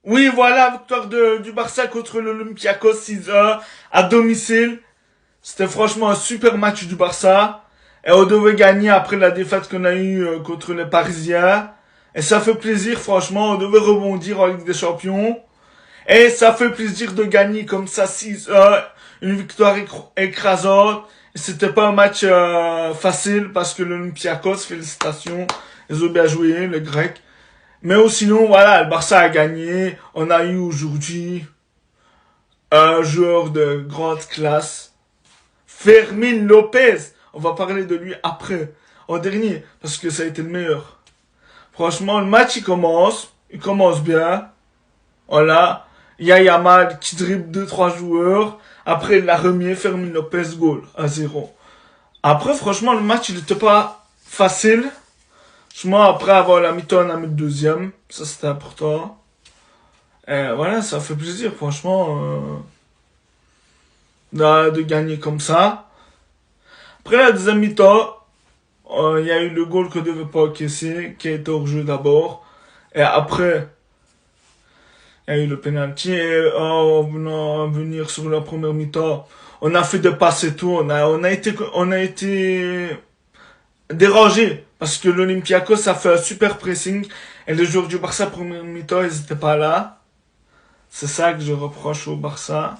Oui, voilà, victoire du Barça contre l'Olympiakos 6-1 à domicile. C'était franchement un super match du Barça. Et on devait gagner après la défaite qu'on a eue contre les Parisiens. Et ça fait plaisir, franchement. On devait rebondir en Ligue des Champions. Et ça fait plaisir de gagner comme ça 6-1. Une victoire écrasante. Et c'était pas un match facile parce que l'Olympiakos, félicitations. Ils ont bien joué, les Grecs. Mais sinon, voilà, le Barça a gagné. On a eu aujourd'hui un joueur de grande classe. Fermin Lopez. On va parler de lui après. En dernier. Parce que ça a été le meilleur. Franchement, le match, il commence. Il commence bien. Voilà. Il y a Yamal qui dribble deux trois joueurs. Après, il a remis Fermin Lopez goal à 0. Après, franchement, le match, il était pas facile. Franchement, après avoir la mi-temps, on a mis le deuxième. Ça, c'était important. Et voilà, ça fait plaisir, franchement, de gagner comme ça. Après la deuxième mi-temps, il y a eu le goal que devait pas encaisser, qui a été hors jeu d'abord. Et après, il y a eu le penalty. Et en venant à venir sur la première mi-temps, on a fait des passes et tout. On a été dérangé. Parce que l'Olympiakos a fait un super pressing. Et les joueurs du Barça, première mi-temps, ils étaient pas là. C'est ça que je reproche au Barça.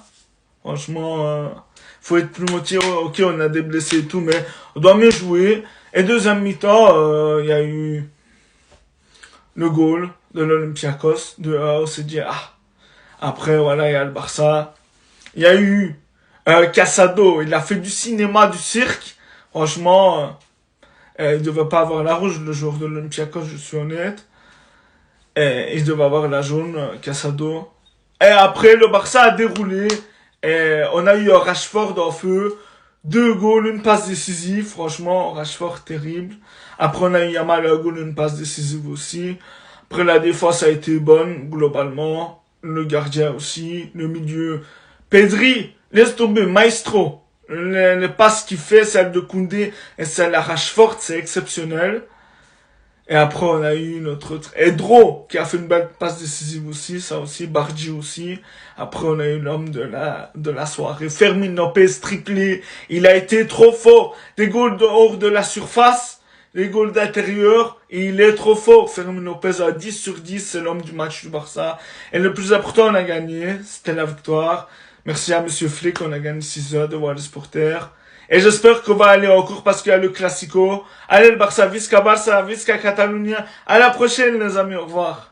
Franchement, faut être plus motivé. Ok, on a des blessés et tout, mais on doit mieux jouer. Et deuxième mi-temps, il y a eu le goal de l'Olympiakos. On s'est dit, ah. Après, voilà, il y a le Barça. Il y a eu Casado. Il a fait du cinéma, du cirque. Franchement, il devait pas avoir la rouge, le joueur de l'Olympiakos, je suis honnête. Et il devait avoir la jaune, Casado. Et après, le Barça a déroulé. Et on a eu un Rashford en feu. Deux goals, une passe décisive. Franchement, Rashford terrible. Après, on a eu Yamal, un goal, une passe décisive aussi. Après, la défense a été bonne, globalement. Le gardien aussi. Le milieu. Pedri, laisse tomber, maestro. Les passes qu'il fait, celle de Koundé et celle à Rashford, c'est exceptionnel. Et après, on a eu notre autre Edro, qui a fait une belle passe décisive aussi, ça aussi, Bardi aussi. Après, on a eu l'homme de la soirée, Fermin Lopez, triplé. Il a été trop fort. Des goals hors de la surface, des goals d'intérieur, et il est trop fort. Fermin Lopez a 10 sur 10, c'est l'homme du match du Barça. Et le plus important, on a gagné, c'était la victoire. Merci à Monsieur Flick, on a gagné 6 heures de voir les supporters. Et j'espère qu'on va aller en cours parce qu'il y a le Classico. Allez le Barça, Visca Catalunya. À la prochaine les amis, au revoir.